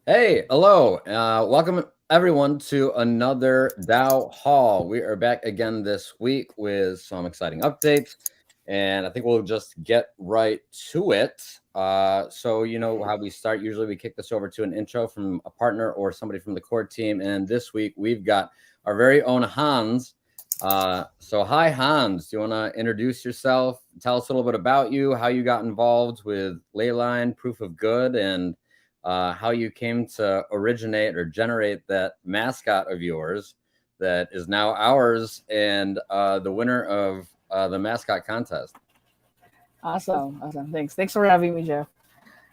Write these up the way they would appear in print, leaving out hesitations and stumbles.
Hey, hello. Welcome everyone to another DAO Hall. We are back again this week with some exciting updates, and I think we'll just get right to it. So you know how we start. Usually we kick this over to an intro from a partner or somebody from the core team, and this week we've got our very own Hans. So hi Hans, do you want to introduce yourself? Tell us a little bit about you, how you got involved with Leyline, Proof of Good, and how you came to originate or generate that mascot of yours that is now ours and the winner of the mascot contest. Awesome. Thanks for having me, Jeff.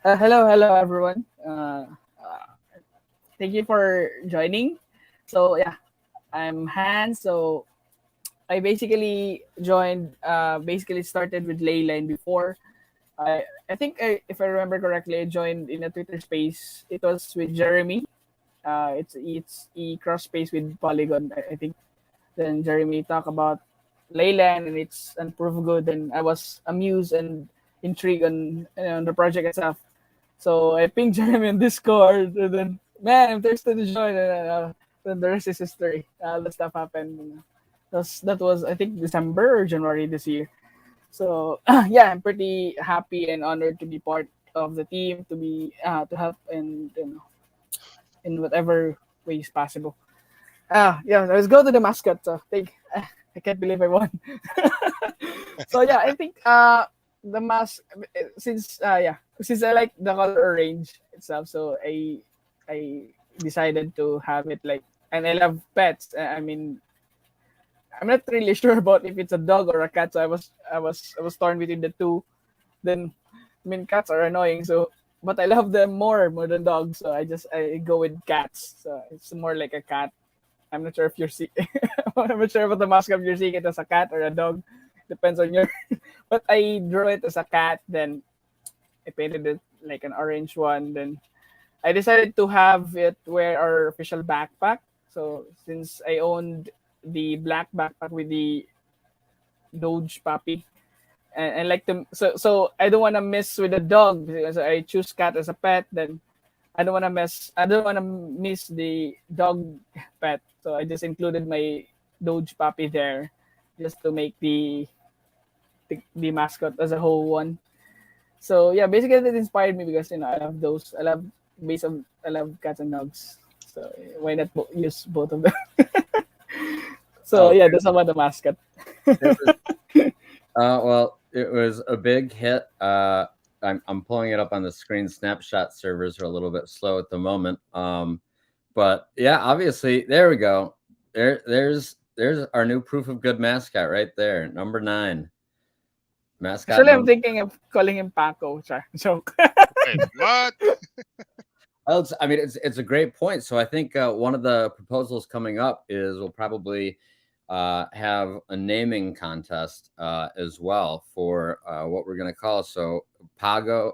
Hello, everyone. Thank you for joining. So yeah, I'm Hans. So I basically joined. Basically started with Leyline before. I think if I remember correctly, I joined in a Twitter space. It was with Jeremy. It's a cross space with Polygon. I think. Then Jeremy talked about Leyland and it's and proof good, and I was amused and intrigued on the project itself. So I pinged Jeremy on Discord, and then man, I'm thirsty to join, and then the rest is history. The stuff happened. That was I think December or January this year. So yeah, I'm pretty happy and honored to be part of the team, to help and in whatever ways possible. Yeah, let's go to the mascot. So I can't believe I won. So yeah, I think the mask since I like the color orange itself, so I decided to have it like, and I love pets. I mean, I'm not really sure about if it's a dog or a cat. So I was torn between the two. Then I mean, cats are annoying, so but I love them more than dogs. So I go with cats. So it's more like a cat. I'm not sure if you're see. I'm not sure about the mascot if you're seeing it as a cat or a dog. Depends on your. But I drew it as a cat. Then I painted it like an orange one. Then I decided to have it wear our official backpack. So since I owned the black backpack with the Doge puppy, and like to so I don't want to mess with the dog because I choose cat as a pet. Then I don't want to miss the dog pet. So I just included my Doge puppy there just to make the mascot as a whole one. So yeah, basically that inspired me because I love those. I love cats and dogs. So why not use both of them? So Oh, yeah, that's about the mascot. it was, well, it was a big hit. I'm pulling it up on the screen. Snapshot servers are a little bit slow at the moment. But yeah, obviously, there we go. There's our new Proof of Good mascot right there, number 9. Mascot Actually, I'm number. thinking of calling him Paco. Char. Joke. Wait, what? Well, I mean, it's a great point. So I think one of the proposals coming up is we'll probably have a naming contest as well for what we're going to call. So Paco,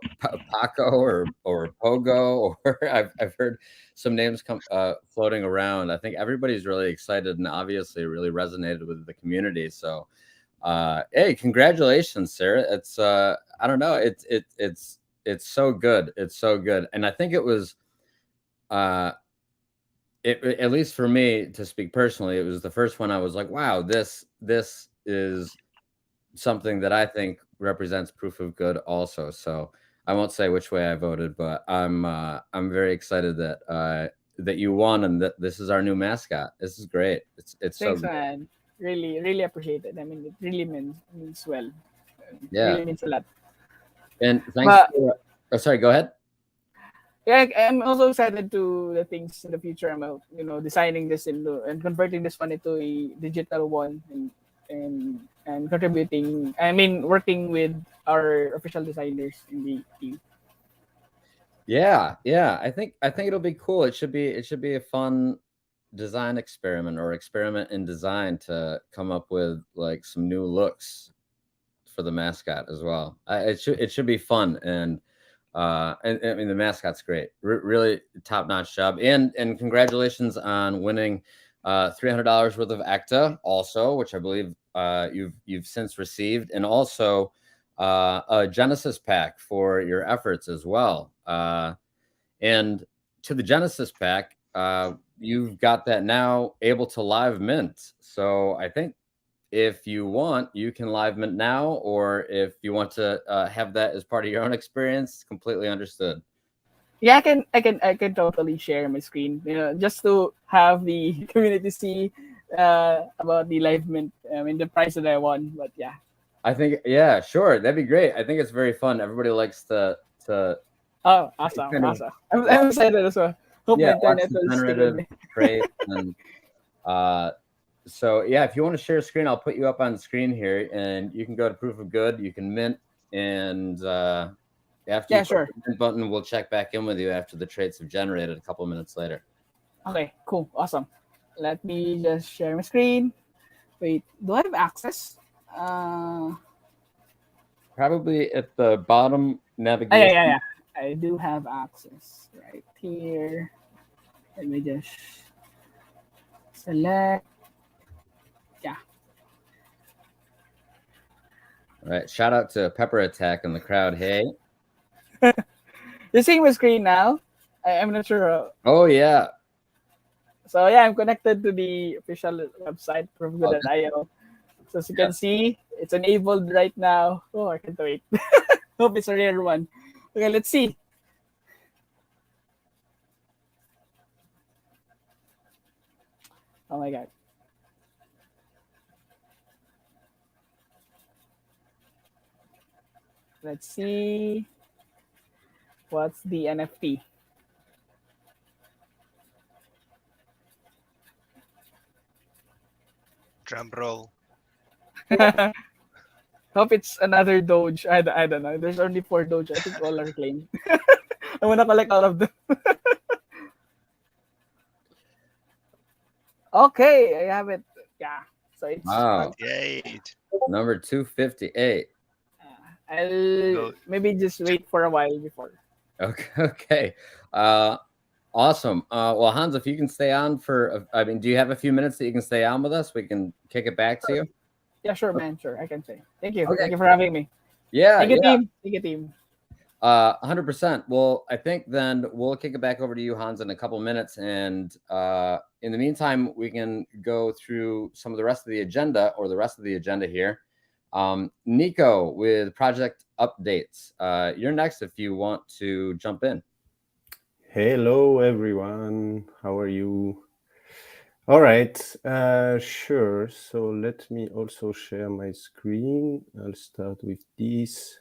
or Pogo, or I've heard some names come floating around. I think everybody's really excited and obviously really resonated with the community. So hey, congratulations, Sarah. It's I don't know, it's so good. It's so good. And I think it was uh at least for me, to speak personally, it was the first one I was like, wow, this is something that I think represents Proof of Good also. So I won't say which way I voted, but I'm very excited that you won and that this is our new mascot. This is great. It's so Thanks, good. man. Really appreciate it. I mean, it really means well. Yeah. Really means a lot. And thanks But for sorry, go ahead. yeah, I'm also excited to the things in the future. I'm designing this into and converting this one into a digital one and contributing. I mean, working with our official designers in the team. Yeah. I think it'll be cool. It should be a fun design experiment or experiment in design to come up with like some new looks for the mascot as well. It should be fun, and I mean the mascot's great. Really top notch job, and congratulations on winning $300 worth of ECTA also, which I believe you've since received, and also a Genesis pack for your efforts as well. And to the Genesis pack, you've got that now able to live mint. So I think if you want, you can live mint now, or if you want to have that as part of your own experience, completely understood. Yeah, I can totally share my screen. Just to have the community see about the live mint. I mean, the prize that I won. But yeah. I think, yeah, sure, that'd be great. I think it's very fun. Everybody likes to Oh, awesome, kind of awesome. I'm excited as well. Hope my watch internet the will stick with generative me. traits and so yeah, if you want to share a screen, I'll put you up on the screen here, and you can go to proof of good. You can mint, and after you Yeah, click sure. the mint button, we'll check back in with you after the traits have generated a couple of minutes later. Okay, cool, awesome. Let me just share my screen. Wait, do I have access? Probably at the bottom Yeah, navigation. yeah, yeah. I do have access right here. Let me just select. Yeah. All right. Shout out to Pepper Attack in the crowd. Hey. You're seeing my screen now? I'm not sure. Oh yeah. So yeah, I'm connected to the official website, Okay. proofgood.io. So as you Yeah. can see, it's enabled right now. Oh, I can't wait. Hope it's a rare one. Okay, let's see. Oh my god. Let's see. What's the NFT? Drum roll. Hope it's another Doge. I don't know. There's only 4 Doge. I think all are claimed. I wanna collect all of them. Okay, I have it. Yeah. So it's Wow. Yay. Number 258. I'll Go. maybe just wait for a while before. Okay. Okay. Awesome. Well, Hans, if you can stay on for, I mean, do you have a few minutes that you can stay on with us? We can kick it back to you. Yeah, sure, man. Sure, I can say. Thank you. Okay. Thank you for having me. Yeah. Thank you, Yeah. team. Thank you, team. 100%. Well, I think then we'll kick it back over to you, Hans, in a couple minutes. And in the meantime, we can go through some of the rest of the agenda here. Nico with project updates. You're next if you want to jump in. Hello, everyone. How are you? All right, sure. So let me also share my screen. I'll start with this.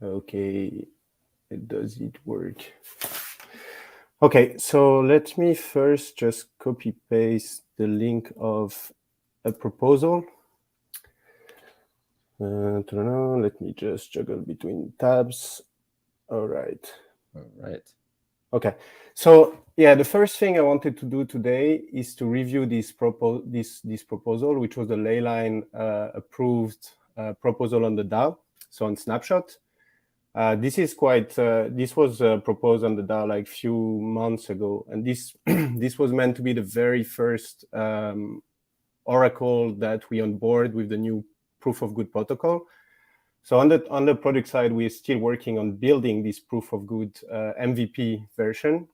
Okay, does it work? Okay, so let me first just copy paste the link of a proposal. Let me just juggle between tabs. All right. All right. Okay, so yeah, the first thing I wanted to do today is to review this proposal, which was the Leyline approved proposal on the DAO, so on Snapshot. This is quite. This was proposed on the DAO like few months ago, and this this was meant to be the very first oracle that we onboard with the new proof of good protocol. So on the product side, we're still working on building this proof of good MVP version.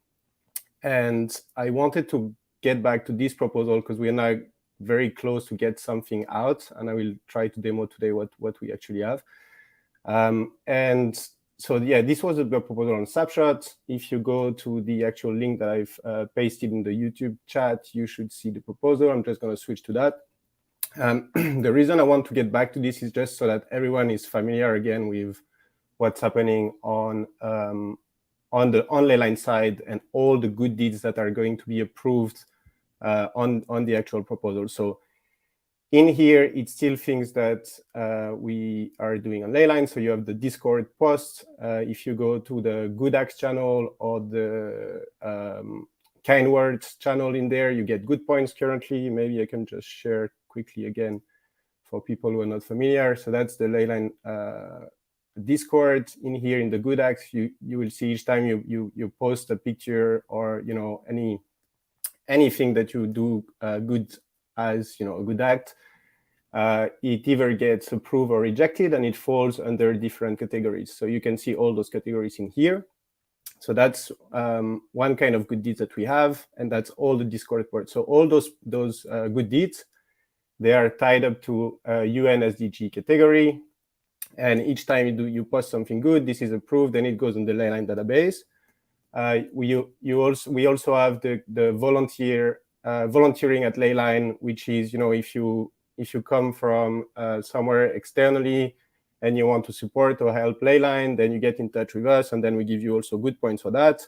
And I wanted to get back to this proposal because we are now very close to get something out. And I will try to demo today what we actually have. And so, yeah, this was a proposal on Snapshot. If you go to the actual link that I've pasted in the YouTube chat, you should see the proposal. I'm just going to switch to that. The reason I want to get back to this is just so that everyone is familiar again with what's happening on the Leyline side and all the good deeds that are going to be approved on the actual proposal. So in here, it's still things that we are doing on Leyline. So you have the Discord post. If you go to the Good Acts channel or the Kind Words channel in there, you get good points currently. Maybe I can just share quickly again for people who are not familiar. So that's the Leyline Discord. In here in the Good Acts, you will see each time you post a picture or anything that you do good as a good act, it either gets approved or rejected, and it falls under different categories. So you can see all those categories in here. So that's one kind of good deeds that we have, and that's all the Discord ports. So all those good deeds, they are tied up to a UN SDG category, and each time you post something good, this is approved, and it goes in the Leyline database. We also have the volunteering at Leyline, which is, if you come from somewhere externally and you want to support or help Leyline, then you get in touch with us, and then we give you also good points for that.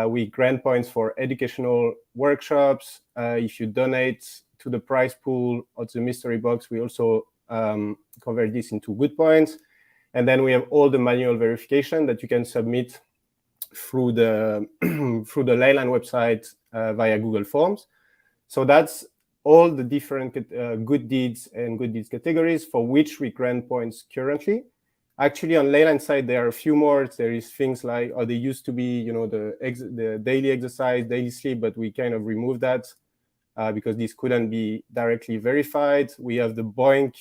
We grant points for educational workshops. If you donate to the prize pool or to the mystery box, we also convert this into good points. And then we have all the manual verification that you can submit through the through the Leyline website via Google Forms. So that's all the different good deeds and good deeds categories for which we grant points currently. Actually, on Leyline side, there are a few more. There is things like, or they used to be, the daily exercise, daily sleep, but we kind of removed that because this couldn't be directly verified. We have the BOINC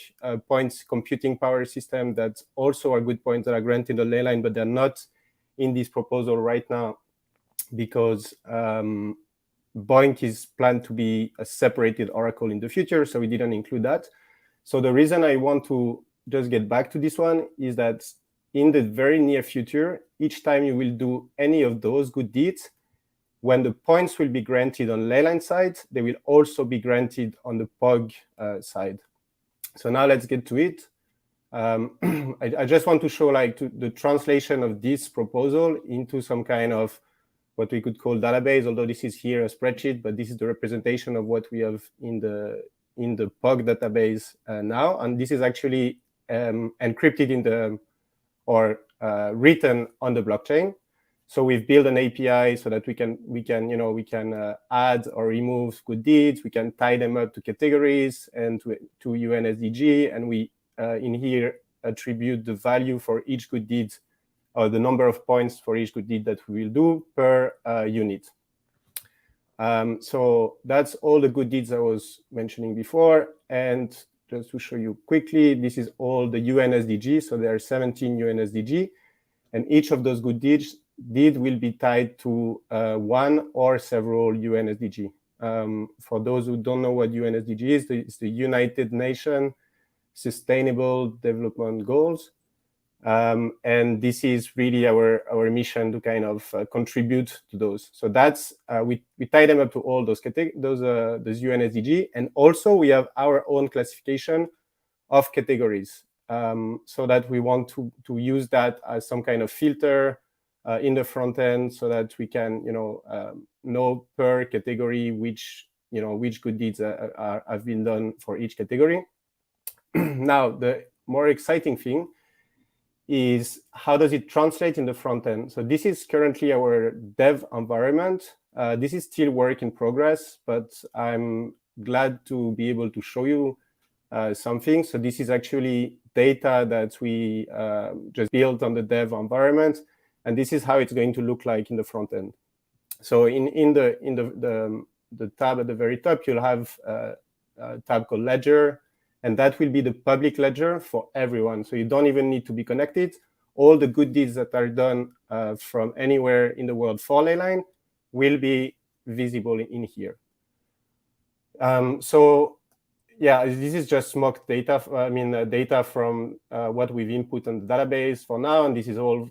points computing power system that also are good points that are granted on Leyline, but they're not in this proposal right now because BOINC is planned to be a separated Oracle in the future, so we didn't include that. So the reason I want to just get back to this one is that in the very near future, each time you will do any of those good deeds, when the points will be granted on Leyline side, they will also be granted on the POG side. So now let's get to it. I just want to show the translation of this proposal into some kind of what we could call database, although this is here a spreadsheet, but this is the representation of what we have in the POG database now. And this is actually encrypted in written on the blockchain. So we've built an API so that we can add or remove good deeds. We can tie them up to categories and to UN SDG, and we in here attribute the value for each good deed, or the number of points for each good deed that we will do per unit. So that's all the good deeds I was mentioning before. And just to show you quickly, this is all the UN SDG. So there are 17 UN SDG, and each of those good deeds will be tied to one or several UN SDG. For those who don't know what UN SDG is, it's the United Nations Sustainable Development Goals. And this is really our mission to kind of contribute to those. So that's we tie them up to all those UN SDG, and also we have our own classification of categories, so that we want to use that as some kind of filter in the front end, so that we can know per category which good deeds have been done for each category. Now the more exciting thing is how does it translate in the front end. So this is currently our dev environment. This is still work in progress, but I'm glad to be able to show you something. So this is actually data that we just built on the dev environment, and this is how it's going to look like in the front end. So in the tab at the very top, you'll have a tab called Ledger, and that will be the public ledger for everyone. So you don't even need to be connected. All the good deeds that are done from anywhere in the world for Leyline will be visible in here. So yeah, this is just mock data. Data from what we've input on the database for now, and this is all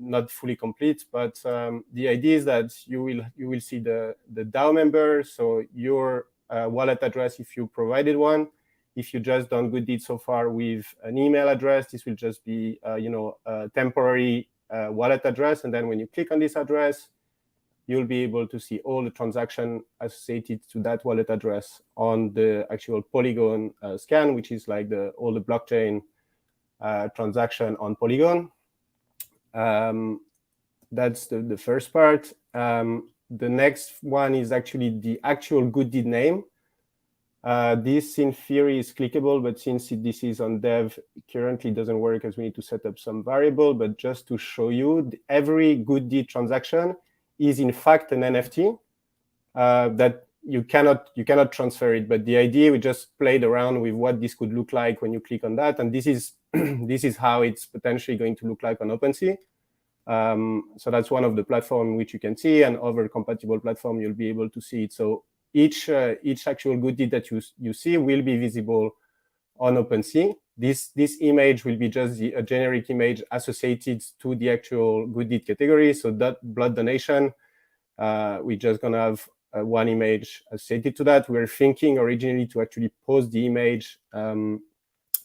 not fully complete. But the idea is that you will see the DAO member, so your wallet address if you provided one. If you just done good deeds so far with an email address, this will just be a temporary wallet address. And then when you click on this address, you'll be able to see all the transactions associated to that wallet address on the actual Polygon scan, which is like all the blockchain transaction on Polygon. That's the first part. The next one is actually the actual good deed name. This in theory is clickable, but since this is on dev, currently doesn't work as we need to set up some variable. But just to show you, every good deed transaction is in fact an NFT that you cannot transfer it. But the idea, we just played around with what this could look like when you click on that, and this is this is how it's potentially going to look like on OpenSea. So that's one of the platforms which you can see, and other compatible platform you'll be able to see it. So each actual good deed that you see will be visible on OpenSea. This image will be just a generic image associated to the actual good deed category. So that blood donation, we're just gonna have one image associated to that. We're thinking originally to actually post the image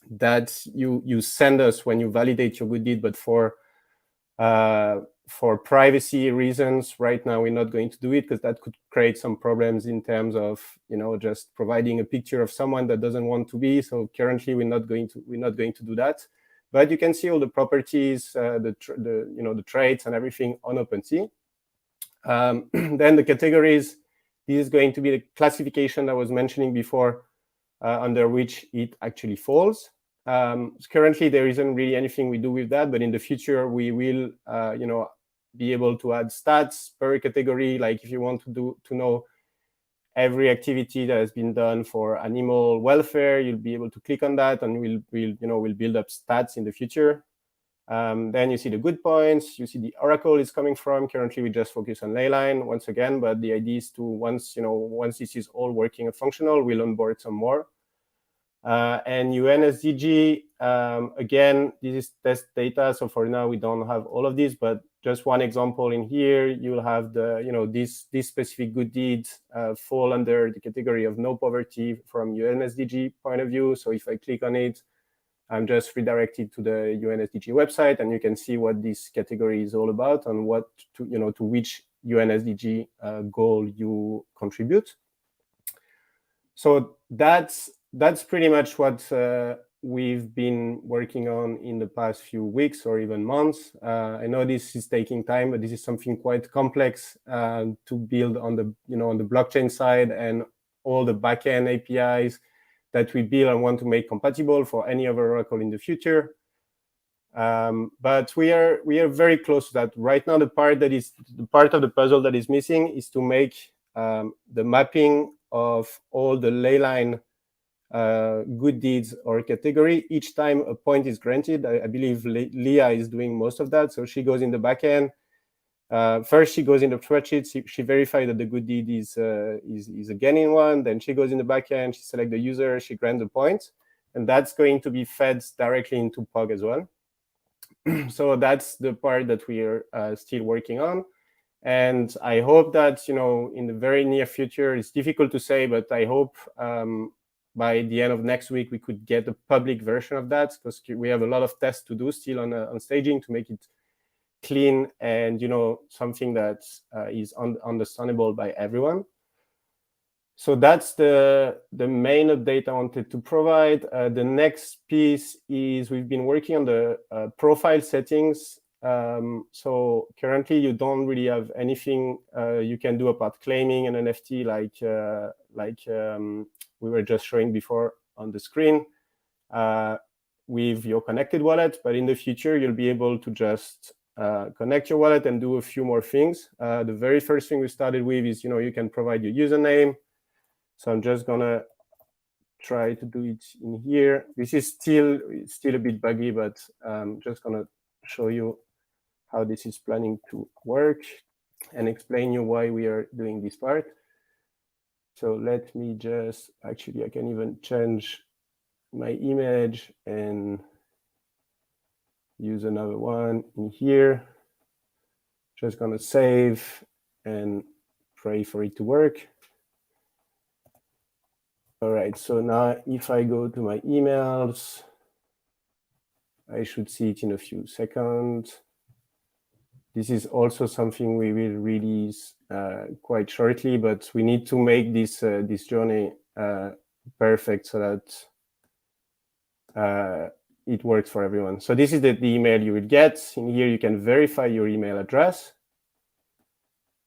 that you send us when you validate your good deed, but for privacy reasons, right now we're not going to do it, because that could create some problems in terms of, you know, just providing a picture of someone that doesn't want to be. So currently we're not going to do that. But you can see all the properties, the traits and everything on OpenSea. Then the categories. This is going to be the classification I was mentioning before, under which it actually falls. Currently, there isn't really anything we do with that, but in the future, we will, be able to add stats per category. Like if you want to know every activity that has been done for animal welfare, you'll be able to click on that, and we'll build up stats in the future. Then you see the good points. You see the oracle is coming from. Currently, we just focus on Leyline once again, but the idea is to once this is all working and functional, we'll onboard some more. And UNSDG, again, this is test data. So for now, we don't have all of this, but just one example in here, you'll have this specific good deeds fall under the category of no poverty from UNSDG point of view. So if I click on it, I'm just redirected to the UNSDG website, and you can see what this category is all about and what to which UNSDG goal you contribute. So that's pretty much what we've been working on in the past few weeks or even months. I know this is taking time, but this is something quite complex to build on the on the blockchain side, and all the backend APIs that we build and want to make compatible for any other Oracle in the future. But we are very close to that. Right now, the part of the puzzle that is missing is to make the mapping of all the Leyline good deeds or category. Each time a point is granted, I believe Leah is doing most of that. So she goes in the backend. First, she goes in the spreadsheet. She verifies that the good deed is a gaining one. Then she goes in the backend. She selects the user. She grants the points, and that's going to be fed directly into POG as well. So that's the part that we are still working on. And I hope that in the very near future, it's difficult to say, but I hope by the end of next week we could get a public version of that, because we have a lot of tests to do still on staging to make it clean and something that is understandable by everyone. So that's the main update I wanted to provide. The next piece is we've been working on the profile settings. So currently you don't really have anything you can do about claiming an NFT like we were just showing before on the screen with your connected wallet. But in the future, you'll be able to just connect your wallet and do a few more things. The very first thing we started with is, you can provide your username. So I'm just gonna try to do it in here. This is still a bit buggy, but I'm just gonna show you how this is planning to work and explain you why we are doing this part. So let me just, actually, I can even change my image and use another one in here. Just gonna save and pray for it to work. All right, so now if I go to my emails, I should see it in a few seconds. This is also something we will release quite shortly, but we need to make this journey perfect so that it works for everyone. So this is the email you will get. In here, you can verify your email address.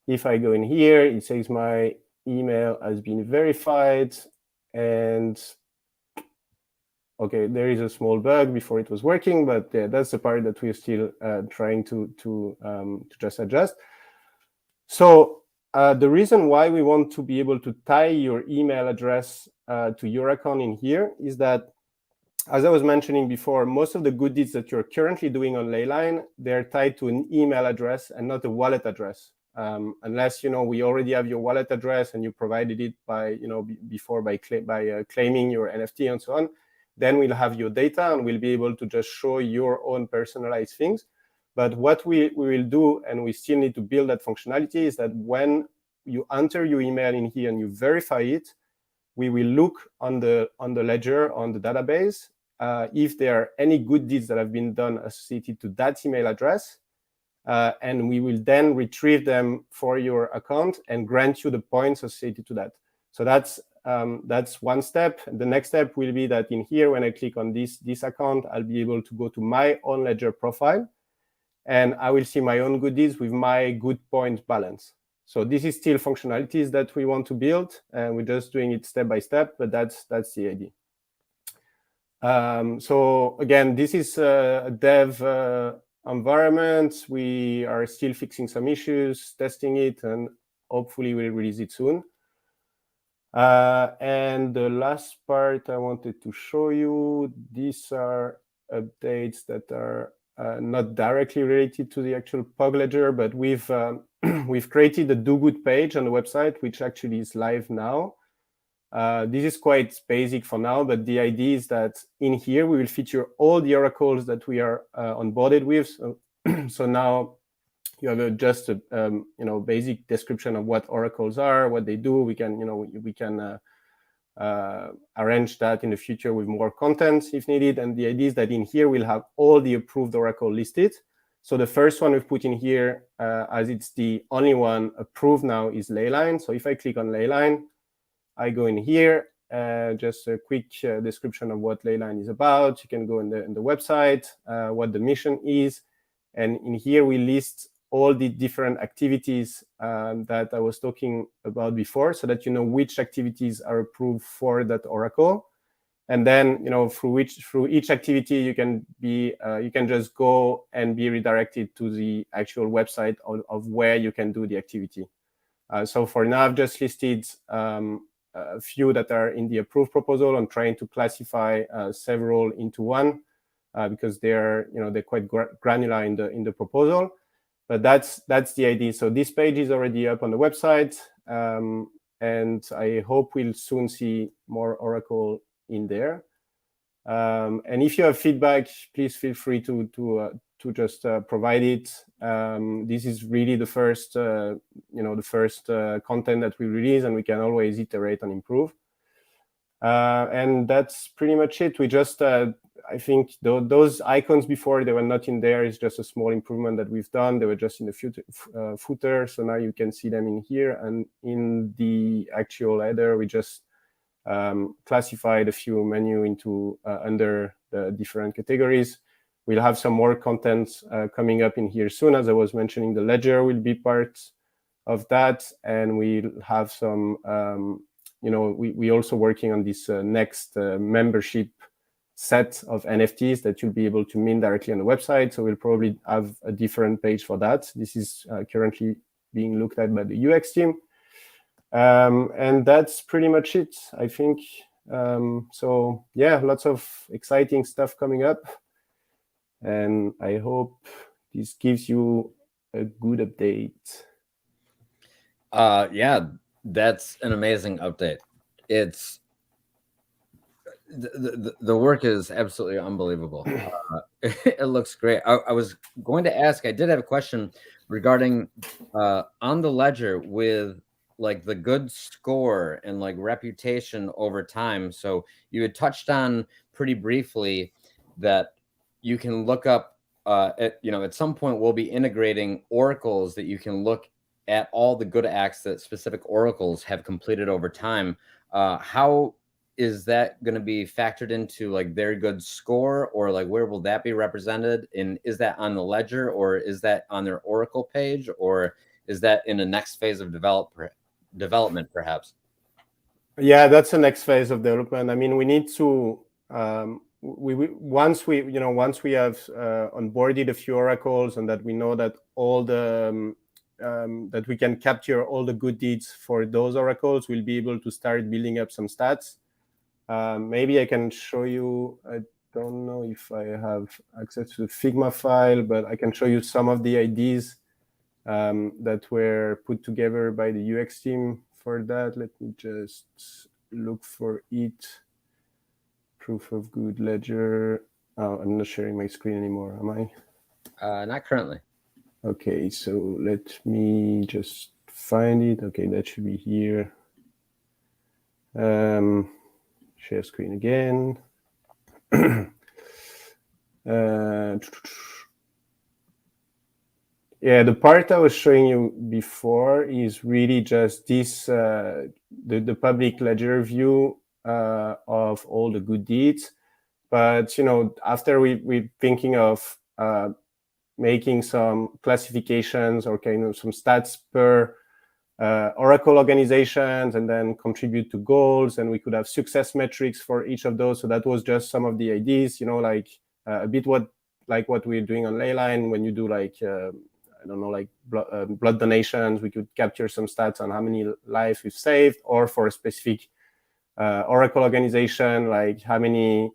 If I go in here, it says my email has been verified. And okay, there is a small bug before it was working, but that's the part that we're still trying to just adjust. So the reason why we want to be able to tie your email address to your account in here is that, as I was mentioning before, most of the good deeds that you're currently doing on Leyline, they're tied to an email address and not a wallet address. Unless we already have your wallet address and you provided it by before by claiming your NFT and so on, then we'll have your data and we'll be able to just show your own personalized things. But what we will do, and we still need to build that functionality, is that when you enter your email in here and you verify it, we will look on the ledger, on the database, if there are any good deeds that have been done associated to that email address, and we will then retrieve them for your account and grant you the points associated to that. So that's one step. The next step will be that in here, when I click on this account, I'll be able to go to my own ledger profile, and I will see my own goodies with my good point balance. So this is still functionalities that we want to build, and we're just doing it step by step, but that's the idea. So again, this is a dev environment. We are still fixing some issues, testing it, and hopefully we'll release it soon. And the last part I wanted to show you, these are updates that are not directly related to the actual Pug ledger, but we've created a do good page on the website, which actually is live now. This is quite basic for now, but the idea is that in here we will feature all the oracles that we are onboarded with. So now you have just a basic description of what oracles are, what they do. We can arrange that in the future with more content if needed. And the idea is that in here we'll have all the approved oracle listed. So the first one we've put in here, as it's the only one approved now, is Leyline. So if I click on Leyline, I go in here, just a quick description of what Leyline is about. You can go in the website, what the mission is. And in here, we list all the different activities that I was talking about before, so that you know which activities are approved for that oracle. And then, through each activity, you can just go and be redirected to the actual website of where you can do the activity. So for now, I've just listed a few that are in the approved proposal. I'm trying to classify several into one because they're quite granular in the proposal. But that's the idea. So this page is already up on the website, and I hope we'll soon see more Oracle in there. And if you have feedback, please feel free to just provide it. This is really the first content that we release, and we can always iterate and improve. And that's pretty much it. We just I think those icons before, they were not in there. It's just a small improvement that we've done. They were just in the footer, so now you can see them in here. And in the actual header, we just classified a few menu into under the different categories. We'll have some more content coming up in here soon. As I was mentioning, the ledger will be part of that, and we'll have some. We also working on this next membership set of NFTs that you'll be able to mint directly on the website. So we'll probably have a different page for that. This is currently being looked at by the UX team. And that's pretty much it, I think. So yeah, lots of exciting stuff coming up. And I hope this gives you a good update. Yeah, that's an amazing update. It's the work is absolutely unbelievable. It looks great. I was going to ask, I did have a question regarding on the ledger with like the good score and like reputation over time. So you had touched on pretty briefly that you can look up at some point we'll be integrating oracles that you can look at all the good acts that specific oracles have completed over time. How is that going to be factored into like their good score, or like where will that be represented? And is that on the ledger, or is that on their Oracle page, or is that in the next phase of development perhaps? Yeah, that's the next phase of development. I mean, we need to once we have onboarded a few oracles and that we know that all the that we can capture all the good deeds for those oracles, we'll be able to start building up some stats. Maybe I can show you. I don't know if I have access to the Figma file, but I can show you some of the ideas that were put together by the UX team for that. Let me just look for it. Proof of good ledger. Oh, I'm not sharing my screen anymore, am I? Not currently. Okay, so let me just find it. Okay, that should be here. Share screen again. Yeah, the part I was showing you before is really just this, the public ledger view of all the good deeds. But, you know, after we're thinking of making some classifications or kind of some stats per Oracle organizations, and then contribute to goals, and we could have success metrics for each of those. So that was just some of the ideas, you know, like a bit what we're doing on Leyline. When you do like I don't know, like blood donations, we could capture some stats on how many lives we've saved, or for a specific Oracle organization, like how many,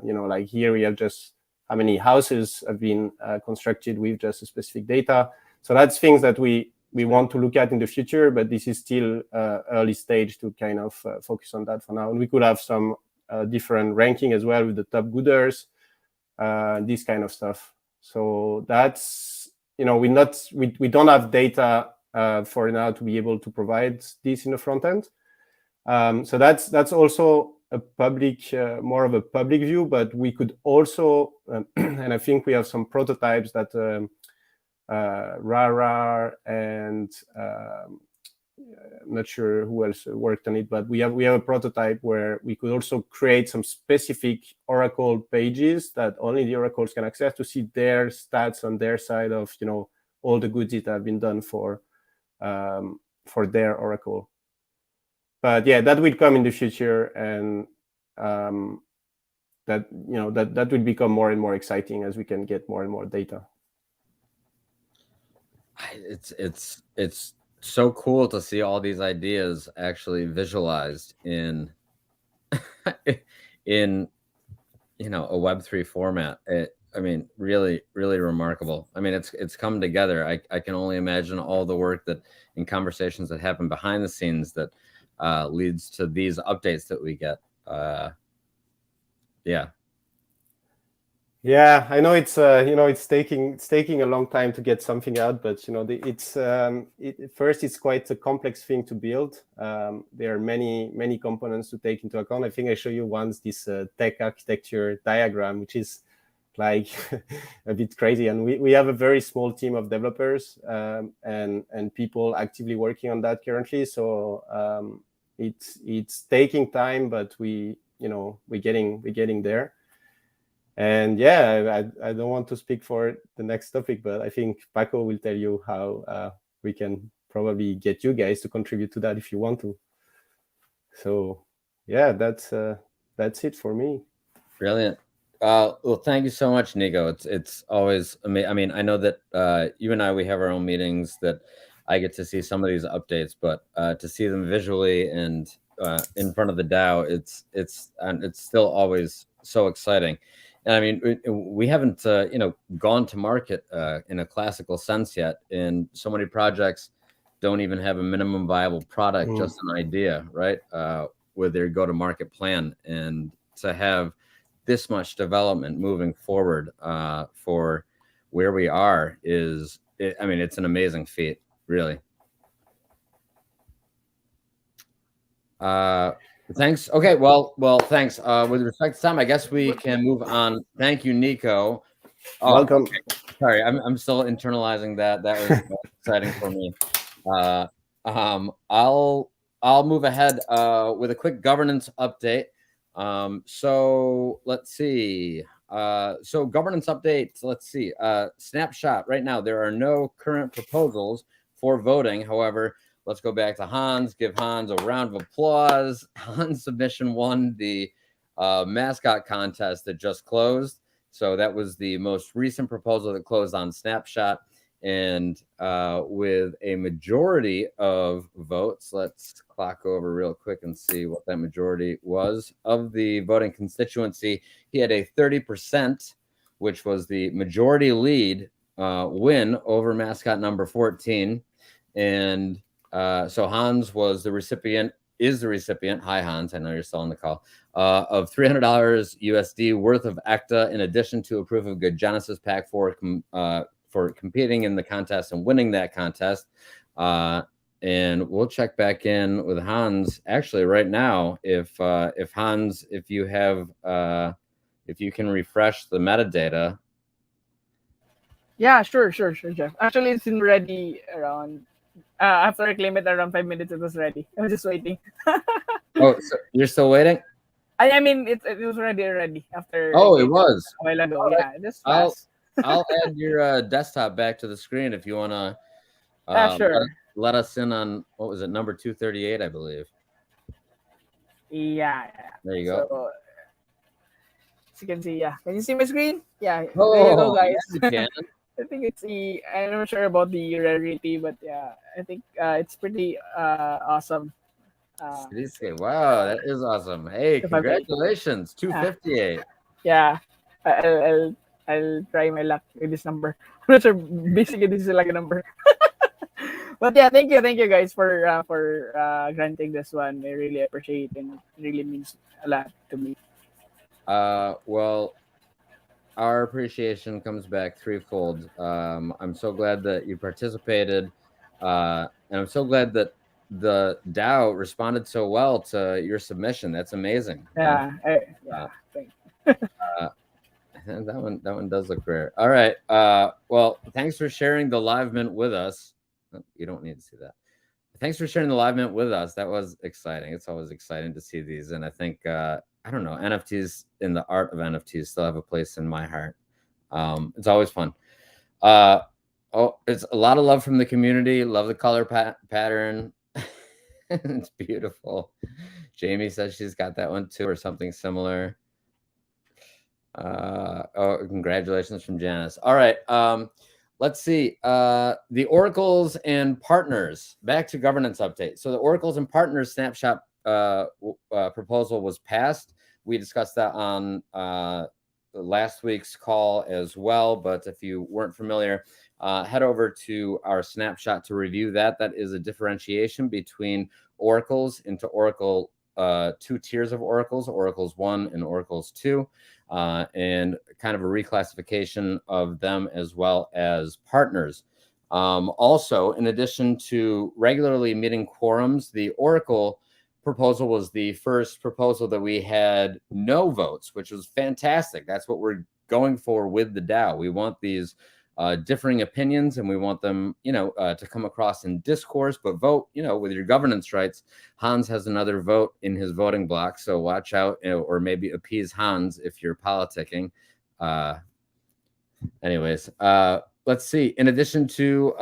you know, like here we have just how many houses have been constructed with just a specific data. So that's things that we want to look at in the future, but this is still early stage to kind of focus on that for now. And we could have some different ranking as well with the top gooders, this kind of stuff. So that's, you know, we don't have data for now to be able to provide this in the front end. So that's also a public, more of a public view, but we could also, and I think we have some prototypes that Rara and I'm not sure who else worked on it, but we have a prototype where we could also create some specific Oracle pages that only the Oracles can access to see their stats on their side of, you know, all the good deeds that have been done for their Oracle. But yeah, that will come in the future, and that, you know, that will become more and more exciting as we can get more and more data. It's so cool to see all these ideas actually visualized in in, you know, a Web3 format. I mean, really, really remarkable. I mean, it's come together. I can only imagine all the work that and conversations that happen behind the scenes that leads to these updates that we get. Yeah. Yeah, I know it's you know, it's taking a long time to get something out, but you know, first it's quite a complex thing to build. There are many components to take into account. I think I show you once this tech architecture diagram, which is like a bit crazy, and we have a very small team of developers and people actively working on that currently. So it's taking time, but we're getting there. And yeah, I don't want to speak for the next topic, but I think Paco will tell you how we can probably get you guys to contribute to that if you want to. So yeah, that's it for me. Brilliant. Well, thank you so much, Nico. It's always amazing. I mean, I know that you and I, we have our own meetings that I get to see some of these updates, but to see them visually and in front of the DAO, it's still always so exciting. And I mean, we haven't you know, gone to market in a classical sense yet, and so many projects don't even have a minimum viable product, just an idea, right? With their go-to-market plan, and to have this much development moving forward for where we are is, I mean, it's an amazing feat, really. Thanks. Okay, well, thanks. With respect to time, I guess we can move on. Thank you, Nico. Welcome. Okay. Sorry, I'm still internalizing that. That was exciting for me. I'll move ahead with a quick governance update. So let's see. So governance updates. Let's see. Snapshot. Right now, there are no current proposals for voting. However, let's go back to Hans. Give Hans a round of applause. Hans' submission won the mascot contest that just closed. So that was the most recent proposal that closed on Snapshot. And with a majority of votes, let's clock over real quick and see what that majority was. Of the voting constituency, he had a 30%, which was the majority lead win over mascot number 14. And so Hans was the recipient, is the recipient. Hi, Hans. I know you're still on the call. Of $300 USD worth of ECTA, in addition to a proof of good Genesis pack for competing in the contest and winning that contest. And we'll check back in with Hans actually right now. If Hans, if you can refresh the metadata. Yeah, sure, Jeff. Actually, it's ready around. After I claim it around 5 minutes, it was ready. I was just waiting. Oh, so you're still waiting? I mean, it was ready after. Oh, it was a while ago. All Yeah, right. just fast. I'll add your desktop back to the screen if you want to. Sure. Let us in on, what was it, number 238, I believe. Yeah. There you go. So, as you can see, yeah. Can you see my screen? Yeah. Oh, there you go, guys. yes, you can. I think it's I'm not sure about the Rarity, but yeah, I think it's pretty awesome. Wow, that is awesome. Hey, congratulations, 258. Yeah, I'll try my luck with this number. I'm not sure. Basically, this is like a number. But yeah, thank you guys for granting this one. I really appreciate it, and it really means a lot to me. Well, our appreciation comes back threefold. I'm so glad that you participated, and I'm so glad that the DAO responded so well to your submission. That's amazing. Yeah, thank you. That one does look rare. All right. Well, thanks for sharing the live mint with us. You don't need to see that. Thanks for sharing the live mint with us. That was exciting. It's always exciting to see these, and I think I don't know, NFTs in the art of NFTs still have a place in my heart. It's always fun. It's a lot of love from the community. Love the color pattern. It's beautiful. Jamie says she's got that one too, or something similar. Congratulations from Janice. All right. Let's see. The Oracles and Partners. Back to governance update. So the Oracles and Partners snapshot proposal was passed. We discussed that on last week's call as well. But if you weren't familiar, head over to our snapshot to review that. That is a differentiation between oracles into Oracle, two tiers of oracles, Oracles 1 and Oracles 2, and kind of a reclassification of them as well as partners. Also, in addition to regularly meeting quorums, the Oracle proposal was the first proposal that we had no votes, which was fantastic. That's what we're going for with the DAO. We want these differing opinions, and we want them, to come across in discourse, but vote, with your governance rights. Hans has another vote in his voting block, so watch out, or maybe appease Hans if you're politicking. Anyways, let's see. In addition to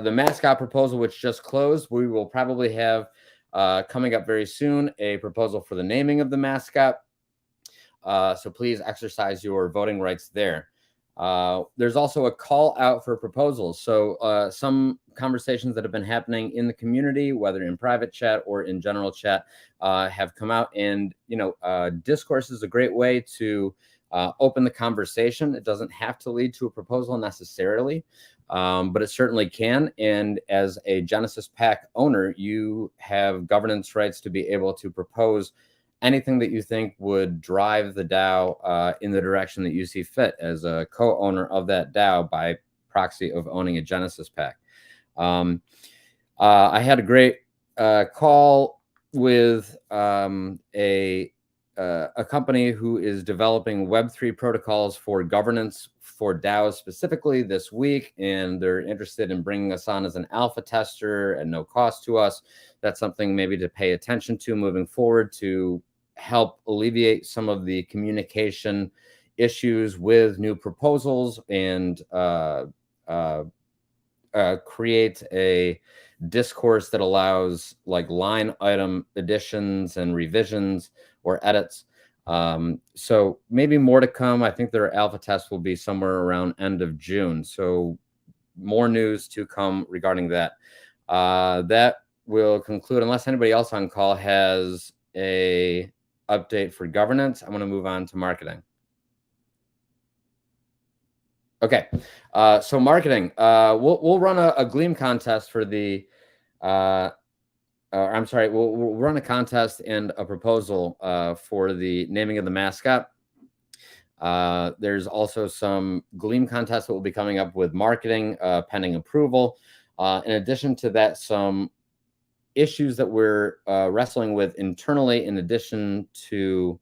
the mascot proposal, which just closed, we will probably have coming up very soon a proposal for the naming of the mascot. So please exercise your voting rights there. There's also a call out for proposals. So some conversations that have been happening in the community, whether in private chat or in general chat, have come out. And, discourse is a great way to open the conversation. It doesn't have to lead to a proposal necessarily, but it certainly can. And as a Genesis Pack owner, you have governance rights to be able to propose anything that you think would drive the DAO in the direction that you see fit as a co-owner of that DAO by proxy of owning a Genesis Pack. I had a great call with a company who is developing Web3 protocols for governance for DAOs specifically this week, and they're interested in bringing us on as an alpha tester at no cost to us. That's something maybe to pay attention to moving forward to help alleviate some of the communication issues with new proposals and create a discourse that allows like line item additions and revisions or edits. So maybe more to come. I think their alpha test will be somewhere around end of June. So more news to come regarding that. That will conclude, unless anybody else on call has a update for governance. I'm going to move on to marketing. Okay, so marketing. We'll run a Gleam contest for the. I'm sorry. We'll run a contest and a proposal for the naming of the mascot. There's also some Gleam contests that will be coming up with marketing pending approval. In addition to that, some issues that we're wrestling with internally, in addition to,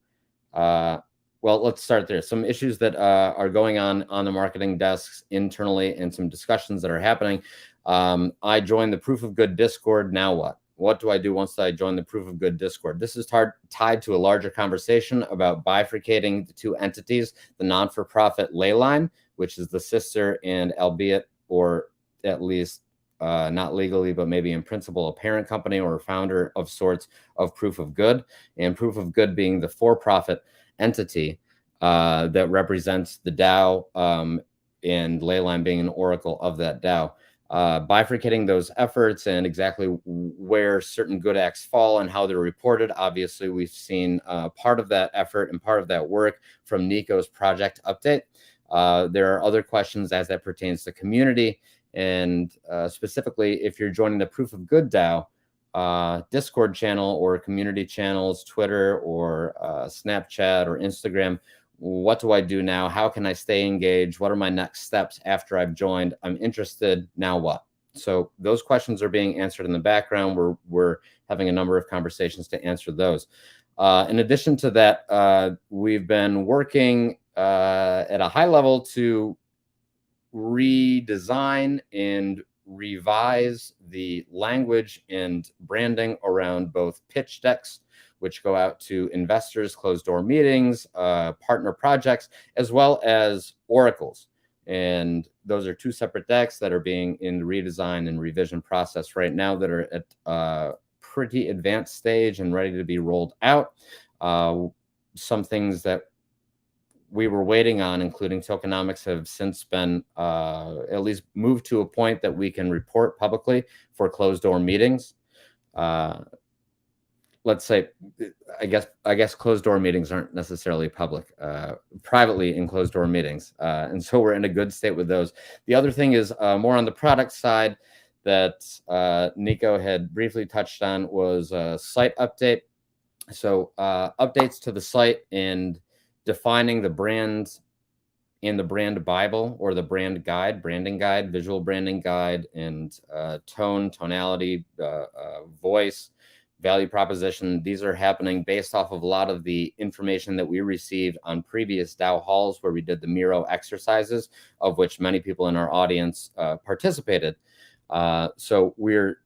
well, let's start there. Some issues that are going on the marketing desks internally, and some discussions that are happening. I joined the Proof of Good Discord. Now what? What do I do once I join the Proof of Good Discord? This is tied to a larger conversation about bifurcating the two entities, the non-for-profit Leyline, which is the sister and albeit, or at least not legally, but maybe in principle, a parent company or a founder of sorts of Proof of Good, and Proof of Good being the for-profit entity that represents the DAO, and Leyline being an oracle of that DAO. Bifurcating those efforts and exactly where certain good acts fall and how they're reported. Obviously, we've seen part of that effort and part of that work from Nico's project update. There are other questions as that pertains to community, and specifically, if you're joining the Proof of Good DAO Discord channel or community channels, Twitter or Snapchat or Instagram, what do I do now? How can I stay engaged? What are my next steps after I've joined? I'm interested. Now what? So those questions are being answered in the background. We're having a number of conversations to answer those. In addition to that, we've been working at a high level to redesign and revise the language and branding around both pitch decks, which go out to investors, closed door meetings, partner projects, as well as oracles. And those are two separate decks that are being in the redesign and revision process right now, that are at a pretty advanced stage and ready to be rolled out. Some things that we were waiting on, including tokenomics, have since been at least moved to a point that we can report publicly for closed door meetings. Let's say, I guess closed door meetings aren't necessarily public, privately in closed door meetings. And so we're in a good state with those. The other thing is more on the product side that Nico had briefly touched on was a site update. So updates to the site and defining the brand in the brand Bible or the brand guide, branding guide, visual branding guide, and tone, tonality, voice, value proposition. These are happening based off of a lot of the information that we received on previous DAO halls where we did the Miro exercises, of which many people in our audience participated. So we're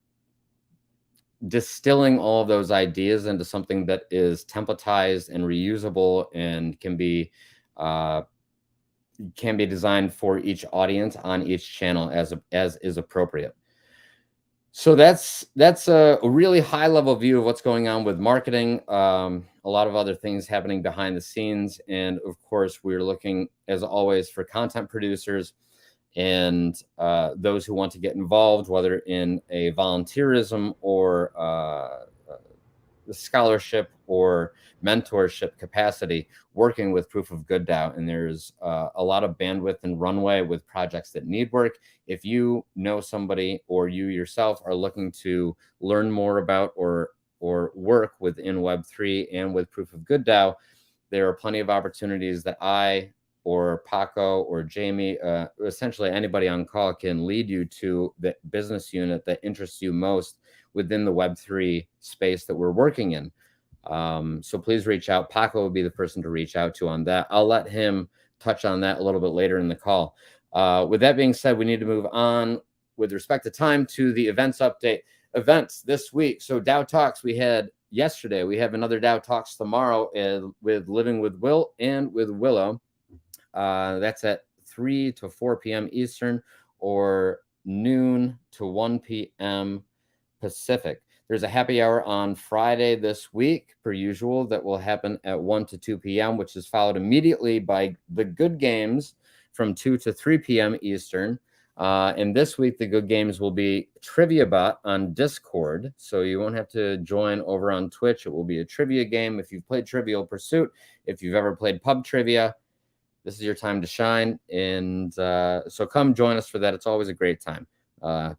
distilling all of those ideas into something that is templatized and reusable and can be designed for each audience on each channel as is appropriate. So that's a really high level view of what's going on with marketing. A lot of other things happening behind the scenes. And of course, we're looking, as always, for content producers and those who want to get involved, whether in a volunteerism or scholarship or mentorship capacity, working with Proof of Good DAO. And there's a lot of bandwidth and runway with projects that need work. If you know somebody or you yourself are looking to learn more about or work within Web3 and with Proof of Good DAO, there are plenty of opportunities that I or Paco or Jamie, essentially anybody on call, can lead you to the business unit that interests you most within the Web3 space that we're working in. So please reach out. Paco would be the person to reach out to on that. I'll let him touch on that a little bit later in the call. With that being said, we need to move on with respect to time to the events update. Events this week. So DAO Talks we had yesterday. We have another DAO Talks tomorrow with Living with Will and with Willow. That's at 3 to 4 p.m. Eastern or noon to 1 p.m. Pacific. There's a happy hour on Friday this week, per usual, that will happen at 1 to 2 p.m., which is followed immediately by the Good Games from 2 to 3 p.m. Eastern. And this week, the good games will be Trivia Bot on Discord. So you won't have to join over on Twitch. It will be a trivia game. If you've played Trivial Pursuit, if you've ever played pub trivia, this is your time to shine. And so come join us for that. It's always a great time,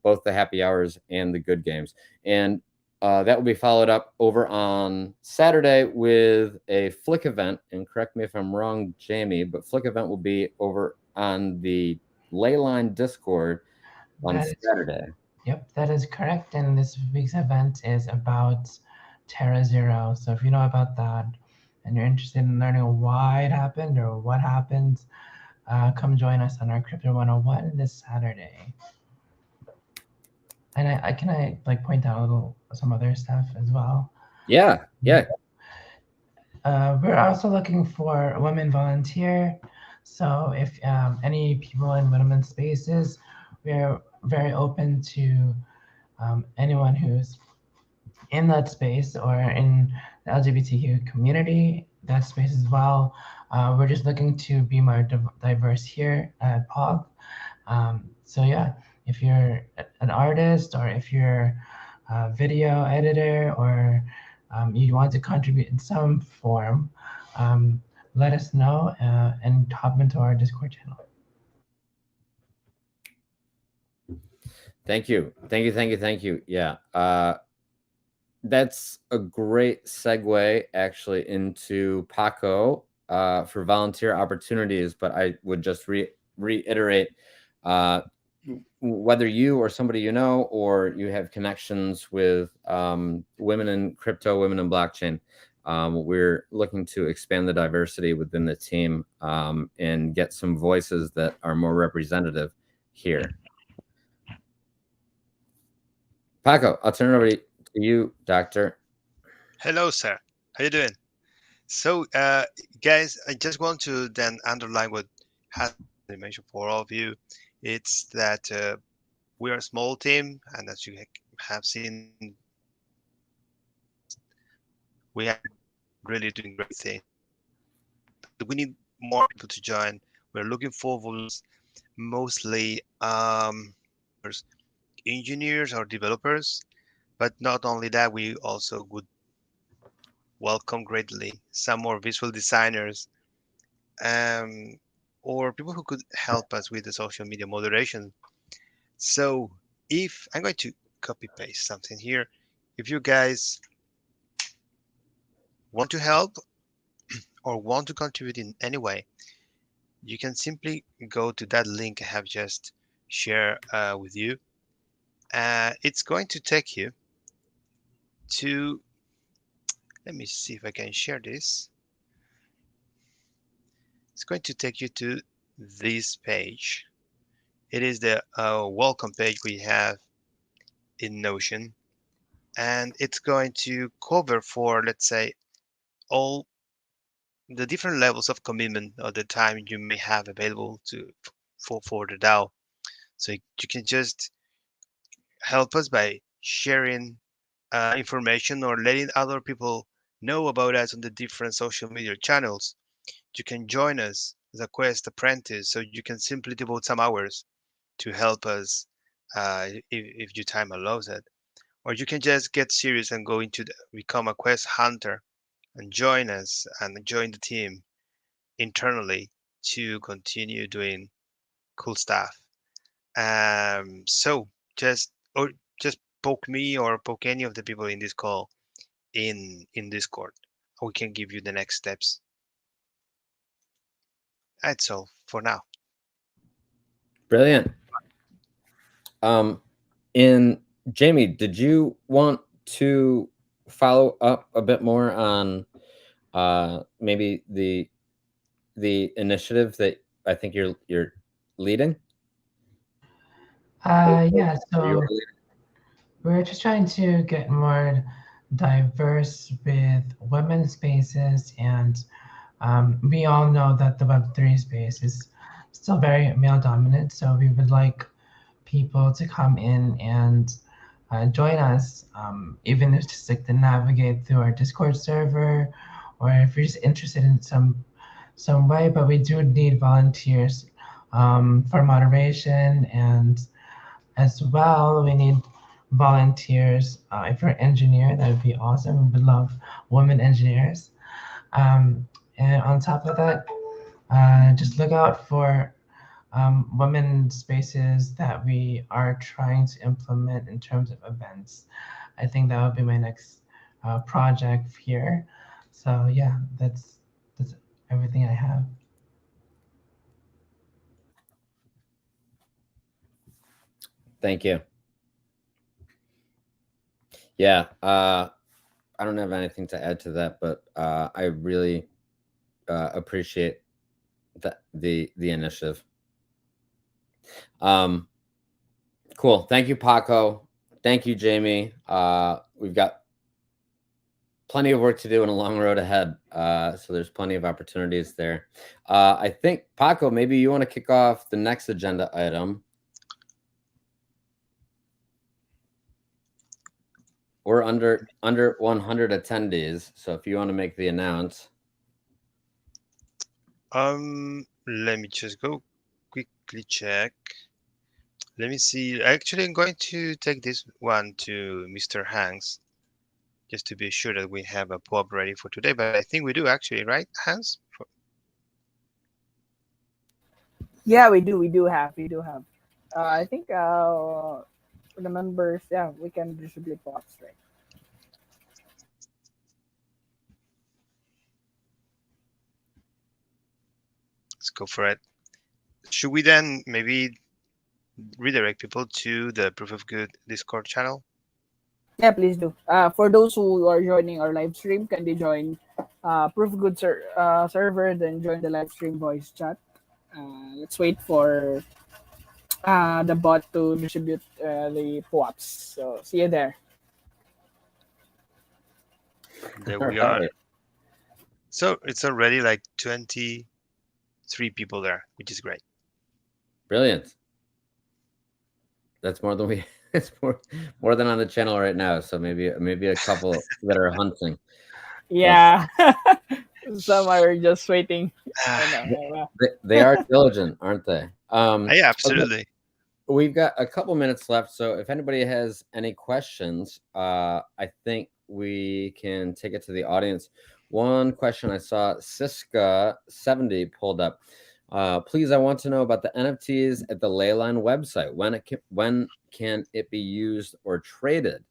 both the happy hours and the good games. And that will be followed up over on Saturday with a Flick event. And correct me if I'm wrong, Jamie, but Flick event will be over on the Leyline Discord on Saturday. Yep, that is correct. And this week's event is about Terra Zero. So if you know about that and you're interested in learning why it happened or what happened, come join us on our Crypto 101 this Saturday. And I can like point out some other stuff as well. Yeah. We're also looking for a women volunteer. So if any people in women's spaces, we're very open to anyone who's in that space or in the LGBTQ community, that space as well. We're just looking to be more diverse here at POG. So yeah, if you're an artist or if you're a video editor or you want to contribute in some form, let us know and hop into our Discord channel. Thank you. Yeah. That's a great segue actually into Paco for volunteer opportunities. But I would just reiterate, whether you or somebody you know, or you have connections with women in crypto, women in blockchain, we're looking to expand the diversity within the team and get some voices that are more representative here. Paco, I'll turn it over to you, Doctor. Hello, sir. How you doing? So, guys, I just want to then underline what has been mentioned for all of you. It's that we are a small team, and as you have seen, we are really doing great things. We need more people to join. We're looking for mostly engineers or developers, but not only that, we also would welcome greatly some more visual designers or people who could help us with the social media moderation. So if I'm going to copy paste something here, if you guys want to help or want to contribute in any way, you can simply go to that link I have just shared with you. It's going to take you to, let me see if I can share this. It's going to take you to this page. It is the welcome page we have in Notion, and it's going to cover for, let's say, all the different levels of commitment or the time you may have available for the DAO. So you can just help us by sharing information or letting other people know about us on the different social media channels. You can join us as a Quest apprentice, so you can simply devote some hours to help us if your time allows it. Or you can just get serious and go into become a Quest hunter and join us and join the team internally to continue doing cool stuff. So just poke me or poke any of the people in this call in Discord. We can give you the next steps. That's all for now. Brilliant. And Jamie, did you want to follow up a bit more on maybe the initiative that I think you're leading? Yeah, so we're just trying to get more diverse with women's spaces, and we all know that the Web3 space is still very male dominant, so we would like people to come in and join us, even if just like to navigate through our Discord server, or if you're just interested in some way. But we do need volunteers for moderation, and as well, we need volunteers. If you're an engineer, that would be awesome. We would love women engineers. And on top of that, just look out for women spaces that we are trying to implement in terms of events. I think that would be my next project here. So yeah, that's everything I have. Thank you. Yeah, I don't have anything to add to that, but I really appreciate the initiative. Cool. Thank you, Paco. Thank you, Jamie. We've got plenty of work to do and a long road ahead. So there's plenty of opportunities there. I think, Paco, maybe you want to kick off the next agenda item. We're under 100 attendees. So if you want to make the announce. Let me just go quickly check. Let me see. Actually, I'm going to take this one to Mr. Hanks, just to be sure that we have a POAP ready for today. But I think we do actually, right, Hans? Yeah, we do have. I think for the members, yeah, we can distribute pots, right? Let's go for it. Should we then maybe redirect people to the Proof of Good Discord channel? Yeah, please do. For those who are joining our live stream, can they join Proof of Good server, then join the live stream voice chat. Let's wait for the bot to distribute the POAPs. So see you there. There we are. So it's already like 23 people there, which is great. Brilliant. That's more than we. It's more than on the channel right now. So maybe a couple that are hunting. Yeah, some are just waiting. They are diligent, aren't they? Yeah, absolutely. Okay. We've got a couple minutes left, so if anybody has any questions, I think we can take it to the audience. One question I saw, Siska70 pulled up. Please, I want to know about the NFTs at the Leyline website. When can it be used or traded?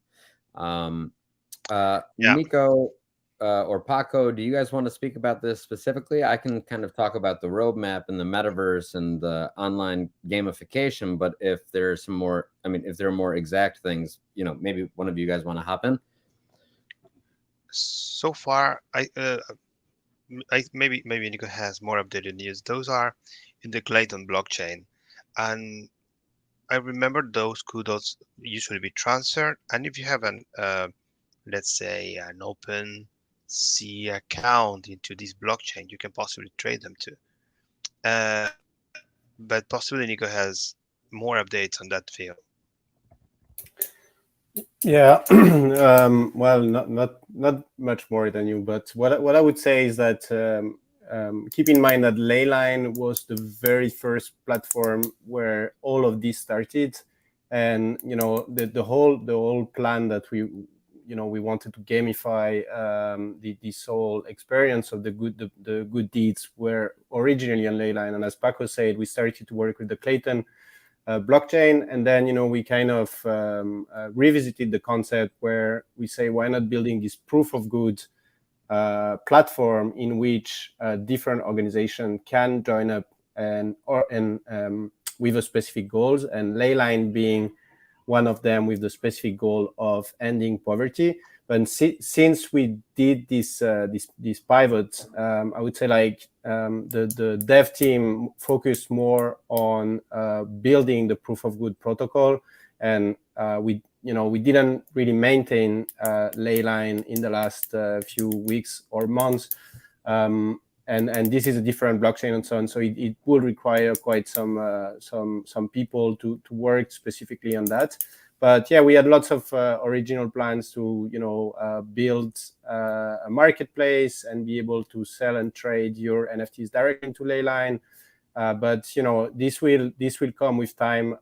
Nico or Paco, do you guys want to speak about this specifically? I can kind of talk about the roadmap and the metaverse and the online gamification, but if there's some more, if there are more exact things, maybe one of you guys want to hop in. So far, maybe Nico has more updated news. Those are in the Clayton blockchain, and I remember those could also usually be transferred. And if you have an let's say an open C account into this blockchain, you can possibly trade them too. But possibly Nico has more updates on that field. Yeah, well, not much more than you, but what I would say is that keep in mind that Leyline was the very first platform where all of this started, and the whole plan that we wanted to gamify this whole experience of the good deeds were originally on Leyline, and as Paco said, we started to work with the Clayton blockchain, and then we kind of revisited the concept where we say, why not building this proof of good platform in which different organizations can join up and with a specific goals, and Leyline being one of them with the specific goal of ending poverty. But since we did this pivot, I would say the dev team focused more on building the proof of good protocol, and we didn't really maintain Leyline in the last few weeks or months, and this is a different blockchain and so on. So it will require quite some people to work specifically on that. But yeah, we had lots of original plans to build a marketplace and be able to sell and trade your NFTs directly into Leyline. But this will come with time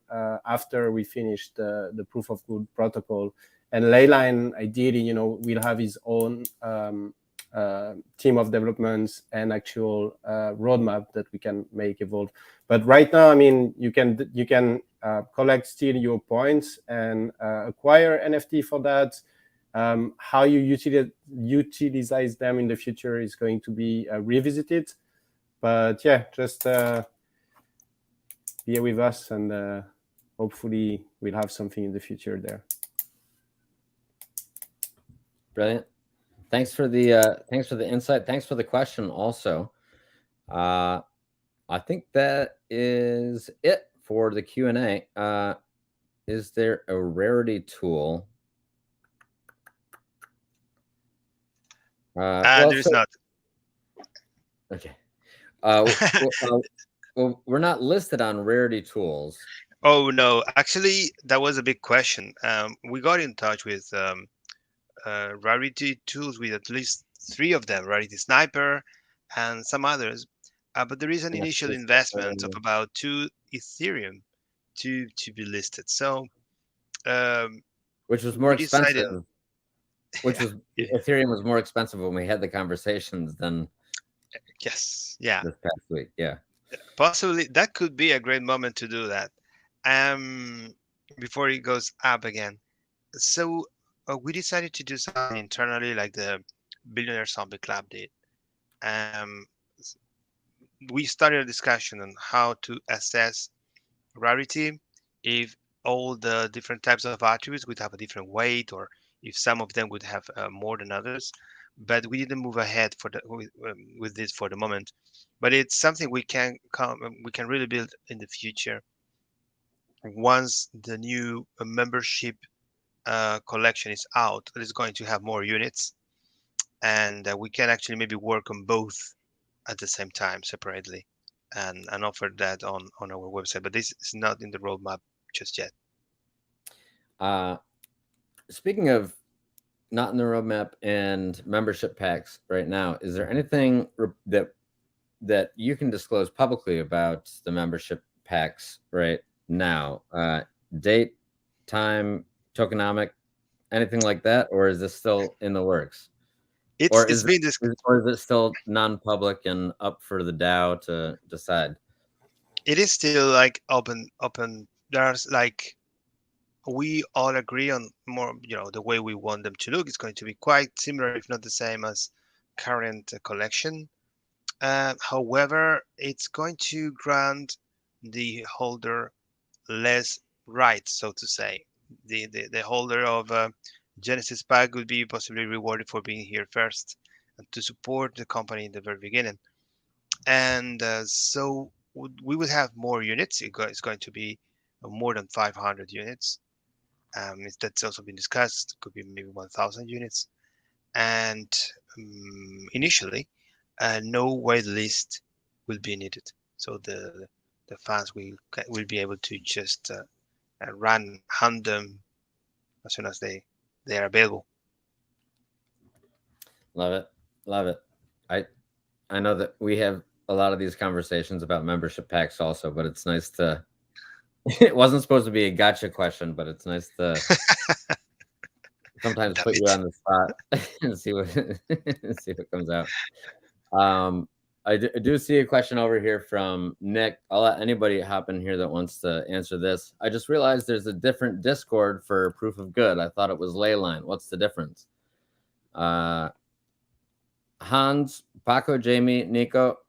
after we finish the proof of good protocol. And Leyline, ideally, will have his own team of developments and actual roadmap that we can make evolve. But right now, I mean, you can collect still your points and acquire NFT for that. How you utilize them in the future is going to be revisited. But yeah, just be with us, and hopefully we'll have something in the future there. Brilliant. Thanks for the insight. Thanks for the question also. I think that is it for the Q&A. Is there a Rarity tool? There is not. Okay. Well, we're not listed on Rarity tools. Oh no, actually, that was a big question. We got in touch with Rarity tools with at least 3 of them, Rarity Sniper and some others. But there is an initial investment of about 2 Ethereum to be listed. So, which was more expensive. Which was Ethereum was more expensive when we had the conversations than yes, yeah, this past week. Yeah, possibly that could be a great moment to do that. Before it goes up again. So we decided to do something internally, like the Billionaire Zombie Club did. We started a discussion on how to assess rarity, if all the different types of attributes would have a different weight, or if some of them would have more than others. But we didn't move ahead with this for the moment. But it's something we can really build in the future once the new membership collection is out. It is going to have more units, and we can actually maybe work on both at the same time separately, and offer that on our website. But this is not in the roadmap just yet. Speaking of not in the roadmap and membership packs right now, is there anything that you can disclose publicly about the membership packs right now? Date, time, tokenomic, anything like that, or is this still in the works? Or is it still non-public and up for the DAO to decide? It is still like open. There's like, we all agree on more, the way we want them to look. It's going to be quite similar, if not the same, as current collection. However, it's going to grant the holder less rights, so to say. The holder of Genesis pack would be possibly rewarded for being here first and to support the company in the very beginning. And so we will have more units. It's going to be more than 500 units. That's also been discussed. It could be maybe 1,000 units. And initially, no wait list will be needed. So the fans will be able to just hand them as soon as they are available. Love it. I know that we have a lot of these conversations about membership packs also, but it's nice to it wasn't supposed to be a gotcha question, but it's nice to sometimes put you on the spot and see what comes out. I do see a question over here from Nick. I'll let anybody hop in here that wants to answer this. I just realized there's a different Discord for Proof of Good. I thought it was Leyline. What's the difference? Hans, Paco, Jamie, Nico,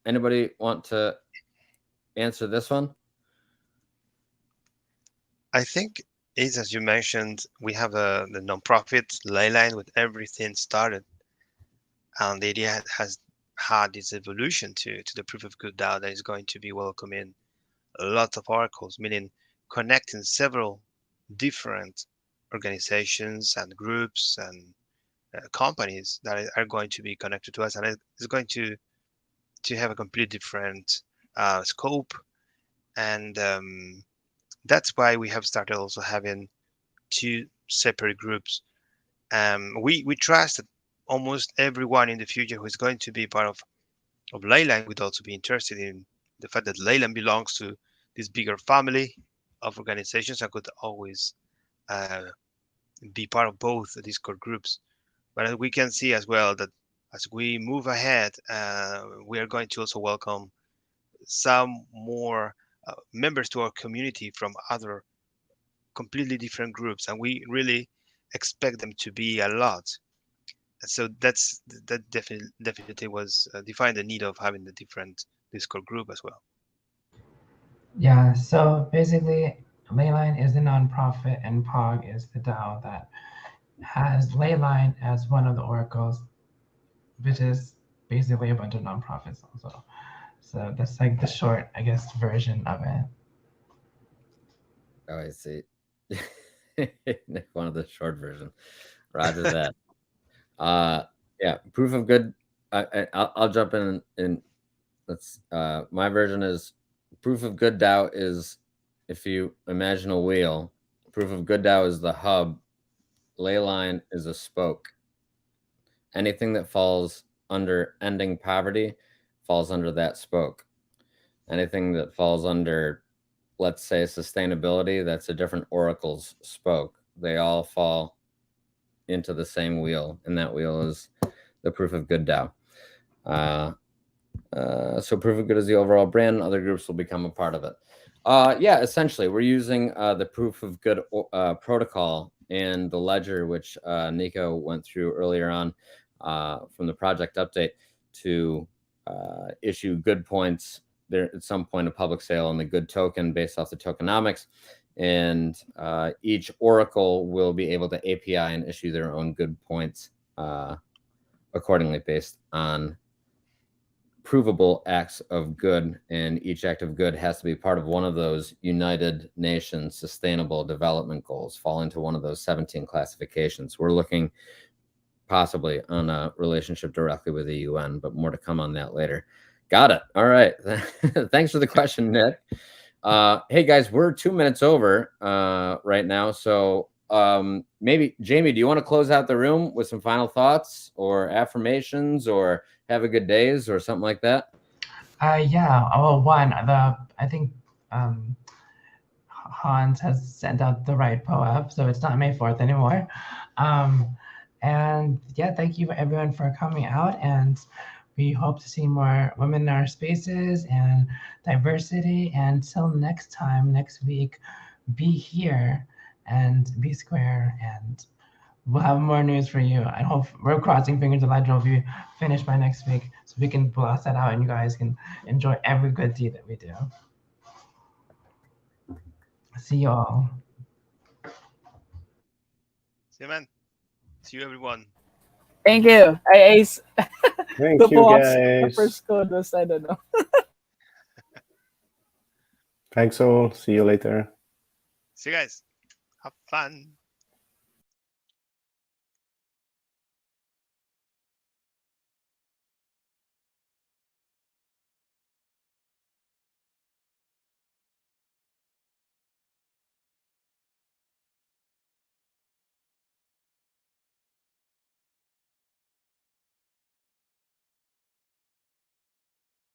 anybody want to answer this one? I think is, as you mentioned, we have the nonprofit Leyline with everything started, and the idea has had this evolution to the Proof of Good DAO that is going to be welcoming lots of oracles, meaning connecting several different organizations and groups and companies that are going to be connected to us, and it's going to have a completely different scope. And that's why we have started also having 2 separate groups. We trust that almost everyone in the future who is going to be part of Leyline would also be interested in the fact that Leyline belongs to this bigger family of organizations and could always be part of both Discord groups. But we can see as well that as we move ahead, we are going to also welcome some more members to our community from other completely different groups, and we really expect them to be a lot. So that definitely was defined the need of having the different Discord group as well. Yeah, so basically, Leyline is the nonprofit and POG is the DAO that has Leyline as one of the oracles, which is basically a bunch of nonprofits also. So that's like the short, I guess, version of it. Oh, I see. One of the short version. Roger that. Yeah, proof of good. I'll jump in and let's. My version is proof of good DAO is if you imagine a wheel. Proof of good DAO is the hub. Leyline is a spoke. Anything that falls under ending poverty falls under that spoke. Anything that falls under, let's say, sustainability, that's a different oracle's spoke. They all fall into the same wheel, and that wheel is the proof of good DAO. So proof of good is the overall brand. Other groups will become a part of it. Yeah, essentially, we're using the proof of good protocol and the ledger, which Nico went through earlier on from the project update, to issue good points. There at some point a public sale on the good token based off the tokenomics, and each oracle will be able to API and issue their own good points accordingly based on provable acts of good, and each act of good has to be part of one of those United Nations Sustainable Development Goals, fall into one of those 17 classifications. We're looking possibly on a relationship directly with the UN, but more to come on that later. Got it. All right. Thanks for the question, Nick. Hey guys, we're 2 minutes over right now. So maybe Jamie, do you want to close out the room with some final thoughts or affirmations or have a good days or something like that? Yeah. Well, I think Hans has sent out the right POAP, so it's not May 4th anymore. And yeah, thank you everyone for coming out, and we hope to see more women in our spaces and diversity. And until next time, next week, be here and be square, and we'll have more news for you. I hope we're crossing fingers and Ledger will be finished by next week so we can blast that out and you guys can enjoy every good deed that we do. See you all. See you, man. See you, everyone. Thank you. Thank The you, POAP's guys. first code was, I don't know. Thanks all. See you later. See you guys. Have fun.